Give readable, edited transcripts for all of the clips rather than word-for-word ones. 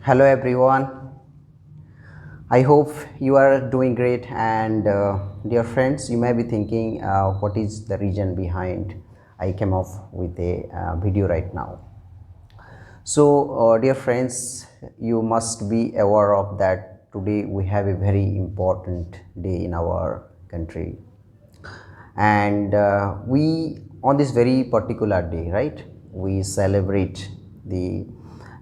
Hello everyone. I hope you are doing great. And dear friends, you may be thinking, what is the reason behind I came off with a video right now. So, dear friends, you must be aware of that today we have a very important day in our country, and we on this very particular day, right, we celebrate the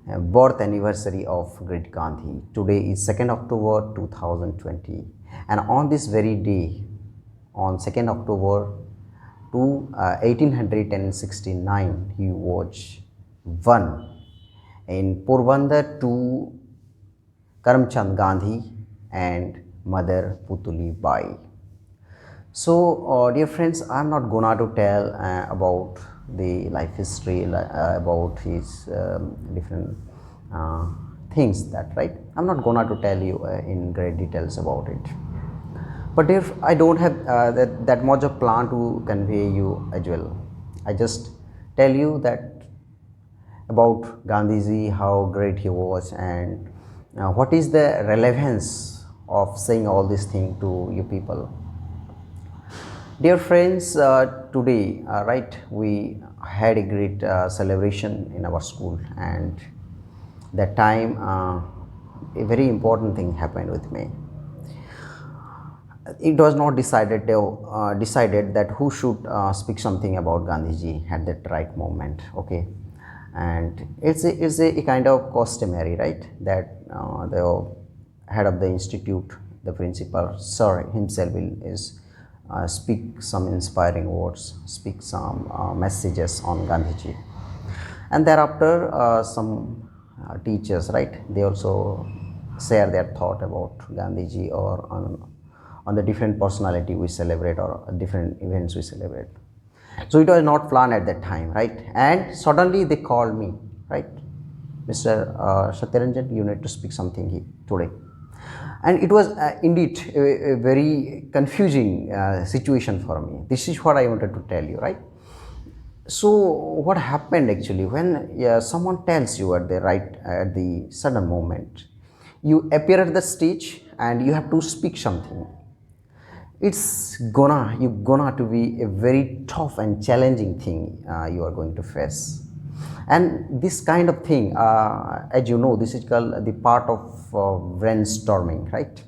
birth anniversary of great Gandhi. Today is 2nd October 2020, and on this very day, on 2nd October to 1869, he was one in Porbandar to Karamchand Gandhi and Mother Putuli Bai. So, dear friends, I'm not gonna to tell about the life history, about his different uh, things, that right. I'm not gonna to tell you in great details about it. But if I don't have that much of plan to convey you as well, I just tell you that about Gandhiji, how great he was, and what is the relevance of saying all these things to you people. Dear friends, today, right, we had a great celebration in our school, and that time a very important thing happened with me. It was not decided that who should speak something about Gandhiji at that right moment. Okay, and it's a kind of customary, right, that the head of the institute, the principal sir himself will is speak some inspiring words, speak some messages on Gandhiji, and thereafter some teachers, right, they also share their thought about Gandhiji, or on the different personality we celebrate, or different events we celebrate. So it was not planned at that time, right, and suddenly they called me, right, Mr. Satyaranjan, you need to speak something today. And it was indeed a very confusing situation for me. This is what I wanted to tell you, right. So what happened actually, when someone tells you at the sudden moment, you appear at the stage and you have to speak something. It's gonna to be a very tough and challenging thing you are going to face. And this kind of thing, as you know, this is called the part of brainstorming, right.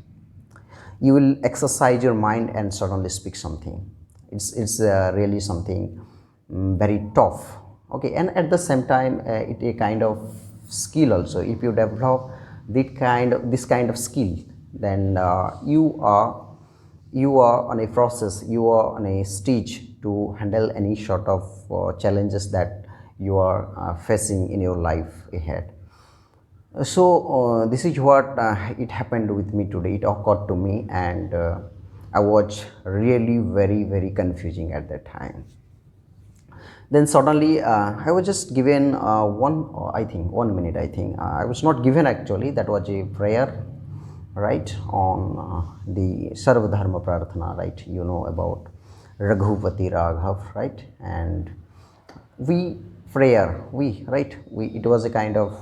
You will exercise your mind and suddenly speak something. It's really something very tough. Okay, and at the same time, it a kind of skill also. If you develop this kind of skill, then you are on a process, you are on a stage to handle any sort of challenges that you are facing in your life ahead. So this is what it happened with me today. It occurred to me, and I was really very confusing at that time. Then suddenly I was just given I think 1 minute. I think I was not given, actually that was a prayer, right, on the Sarva Dharma Prarthana, right, you know about Raghupati Raghav, right, and we prayer, we right, we it was a kind of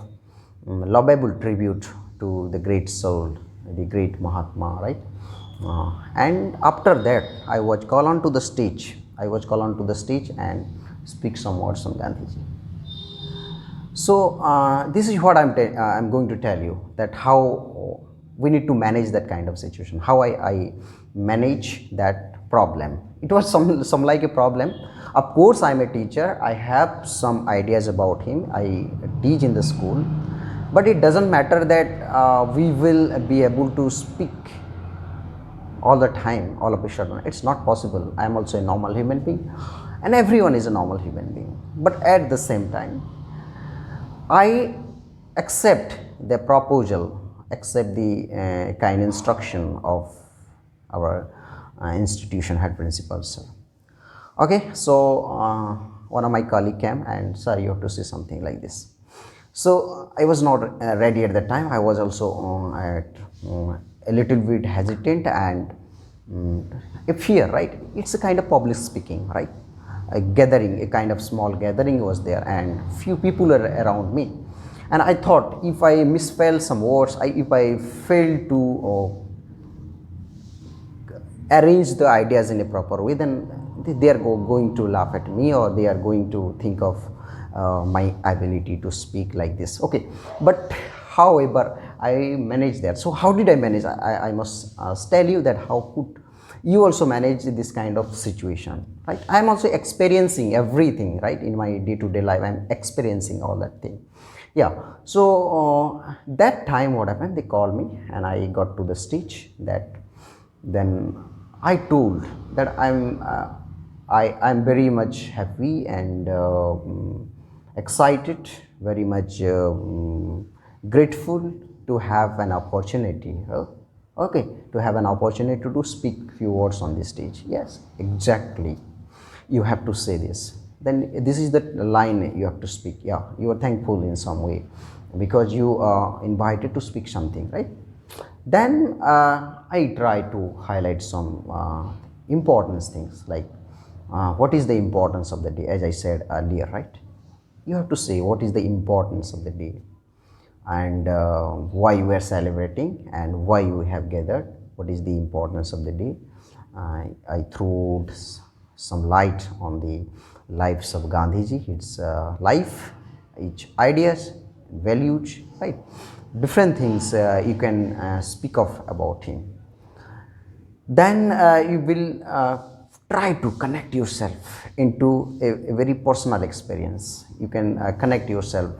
lovable tribute to the great soul, the great Mahatma, right. And after that, I was called on to the stage and speak some words on Gandhiji. So this is what I'm going to tell you, that how we need to manage that kind of situation, how I manage that problem. It was some like a problem. Of course, I'm a teacher, I have some ideas about him, I teach in the school, but it doesn't matter that we will be able to speak all the time, all of a sudden. It's not possible. I am also a normal human being, and everyone is a normal human being. But at the same time, I accept the proposal, accept the kind instruction of our institution head principal, sir. Okay, so one of my colleague came and, sir, you have to say something like this. So I was not ready at that time. I was also a little bit hesitant and a fear, right. It's a kind of public speaking, right. A gathering, a kind of small gathering was there, and few people are around me. And I thought if I misspell some words, if I fail to arrange the ideas in a proper way, then they are going to laugh at me, or they are going to think of my ability to speak like this. Okay, but however I managed that. So how did I manage? I must tell you that how could you also manage this kind of situation, right? I am also experiencing everything, right? In my day-to-day life, I am experiencing all that thing. Yeah. So that time what happened, they called me and I got to the stage. That then I told that I'm very much happy and excited, very much grateful to have an opportunity. Okay, to have an opportunity to speak few words on this stage. Yes, exactly. You have to say this. Then this is the line you have to speak. Yeah, you are thankful in some way because you are invited to speak something, right? Then I try to highlight some important things, like what is the importance of the day, as I said earlier, right? You have to say what is the importance of the day, and why we are celebrating and why we have gathered, what is the importance of the day. I threw some light on the lives of Gandhiji, its life, its ideas, values, right? Different things you can speak of about him. Then you will try to connect yourself into a very personal experience. You can connect yourself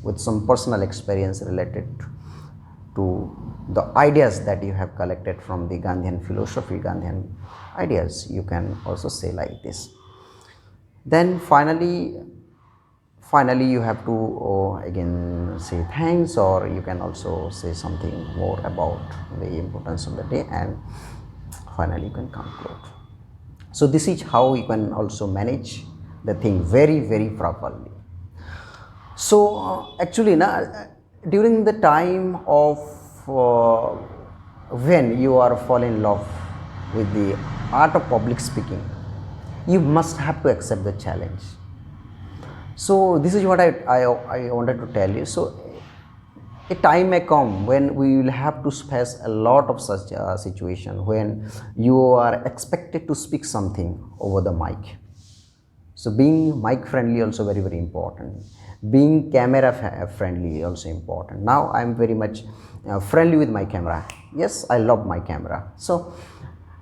with some personal experience related to the ideas that you have collected from the Gandhian philosophy, Gandhian ideas. You can also say like this. Then finally you have to again say thanks, or you can also say something more about the importance of the day, and finally you can conclude. So this is how you can also manage the thing very, very properly. So actually now, during the time of when you are fall in love with the art of public speaking, you must have to accept the challenge. So this is what I wanted to tell you. So a time may come when we will have to face a lot of such situation when you are expected to speak something over the mic. So being mic friendly also very, very important. Being camera friendly also important. Now I am very much friendly with my camera. Yes, I love my camera. So,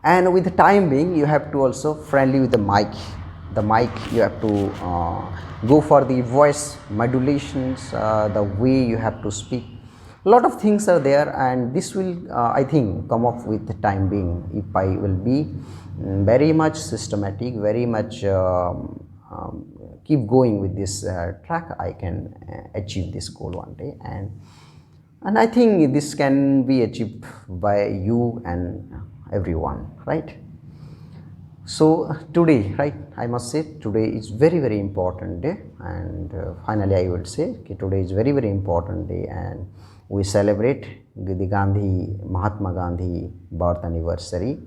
and with the time being, you have to also friendly with the mic. The mic, you have to go for the voice modulations, the way you have to speak. A lot of things are there, and this will I think come up with the time being. If I will be very much systematic, very much keep going with this track, I can achieve this goal one day, and I think this can be achieved by you and everyone, right? So today, right, I must say today is very, very important day, and finally I would say okay, today is very, very important day, and we celebrate the Gandhi, Mahatma Gandhi birth anniversary.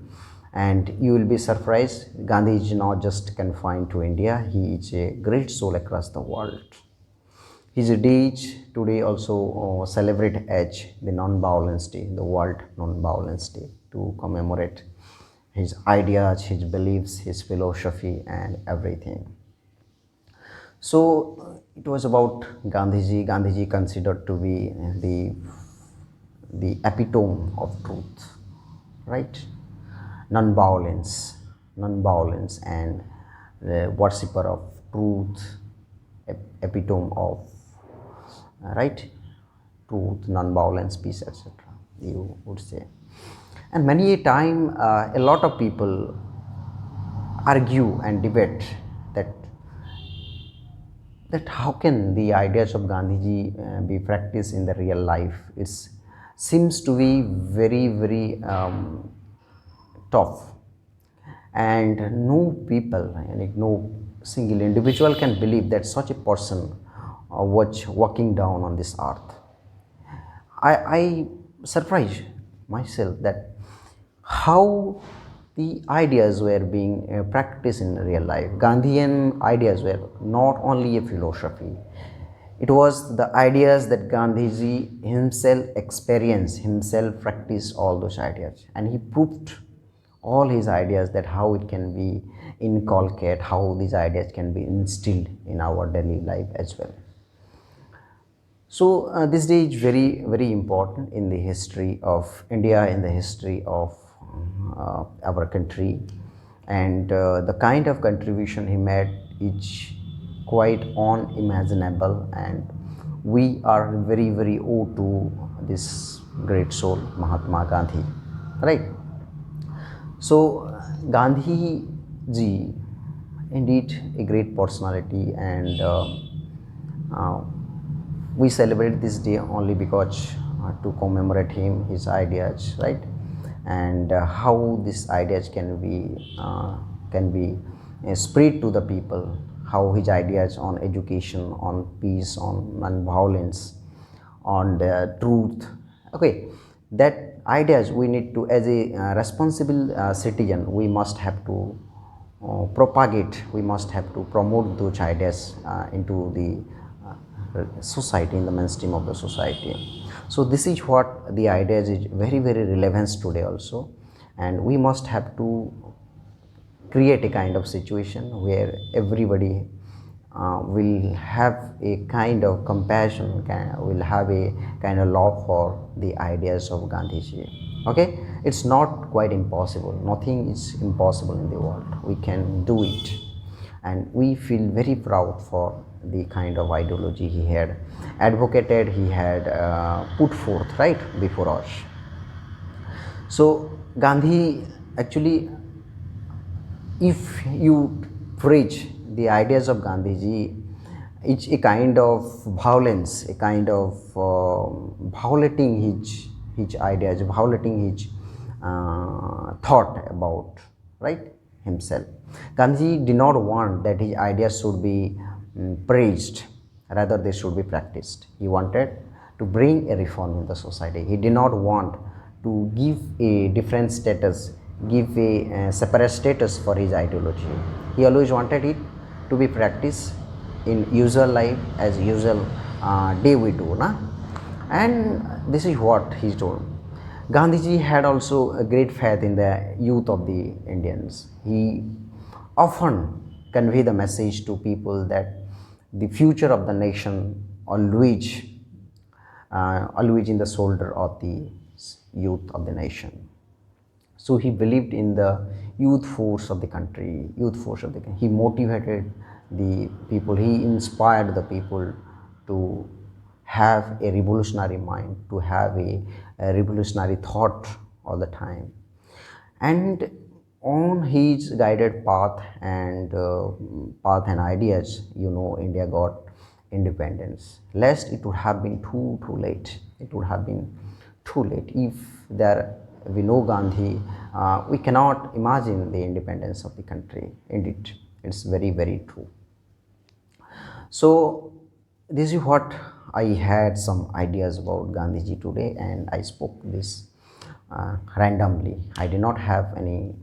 And you will be surprised, Gandhi is not just confined to India, he is a great soul across the world. His days today also celebrate as the non-violence day, the World Non-Violence Day, to commemorate his ideas, his beliefs, his philosophy, and everything. So it was about Gandhiji. Gandhiji considered to be the epitome of truth, right? Non-violence, non-violence, and the worshipper of truth, epitome of right, truth, non-violence, peace, etc. You would say. And many a time, a lot of people argue and debate that how can the ideas of Gandhiji be practiced in the real life. It seems to be very, very tough, and no people, like no single individual can believe that such a person was walking down on this earth. I surprised myself that how the ideas were being practiced in real life. Gandhian ideas were not only a philosophy, It was the ideas that Gandhiji himself experienced, himself practiced all those ideas, and he proved all his ideas that how it can be inculcated, how these ideas can be instilled in our daily life as well. So this day is very very important in the history of India, in the history of our country, and the kind of contribution he made is quite unimaginable, and we are very very owed to this great soul Mahatma Gandhi, right? So Gandhi ji, indeed a great personality, and uh, we celebrate this day only because to commemorate him, his ideas, right? And how these ideas can be spread to the people. How his ideas on education, on peace, on non-violence, on the truth. Okay, that ideas we need to, as a responsible citizen, we must have to propagate, we must have to promote those ideas into the society, in the mainstream of the society. So this is what the ideas is very very relevant today also, and we must have to create a kind of situation where everybody will have a kind of compassion, will have a kind of love for the ideas of Gandhiji. Okay, it's not quite impossible. Nothing is impossible in the world. We can do it, and we feel very proud for the kind of ideology he had advocated, he had put forth right before us. So Gandhi actually, if you preach the ideas of Gandhiji, it's a kind of violence, a kind of violating his ideas, violating his thought about right himself. Gandhiji did not want that his ideas should be praised, rather they should be practiced. He wanted to bring a reform in the society. He did not want to give a different status, give a separate status for his ideology. He always wanted it to be practiced in usual life as usual day we do, na? And this is what he told. Gandhiji had also a great faith in the youth of the Indians. He often conveyed the message to people that the future of the nation always in the shoulder of the youth of the nation. So he believed in the youth force of the country, He motivated the people, he inspired the people to have a revolutionary mind, to have a revolutionary thought all the time. And on his guided path and ideas, India got independence. Lest it would have been too late. It would have been too late if there we know Gandhi. We cannot imagine the independence of the country. Indeed, it's very very true. So this is what I had some ideas about Gandhiji today, and I spoke this randomly. I did not have any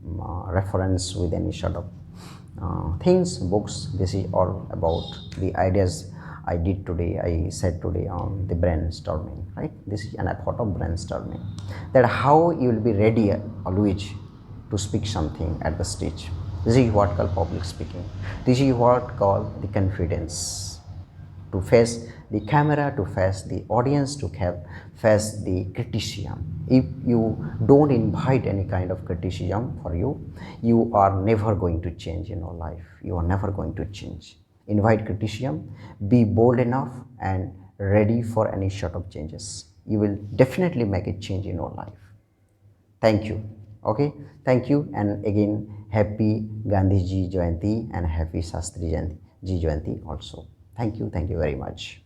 reference with any sort of things, books. This is all about the ideas I did today. I said today on the brainstorming, right? This is an effort of brainstorming. That how you will be ready always to speak something at the stage. This is what called public speaking. This is what called the confidence, to face the camera, to face the audience, to face the criticism. If you don't invite any kind of criticism for you, you are never going to change in your life. You are never going to change. Invite criticism, be bold enough and ready for any sort of changes. You will definitely make a change in your life. Thank you. Okay, thank you, and again happy Gandhi Ji Jayanti and happy Shastri Ji Jayanti also. Thank you very much.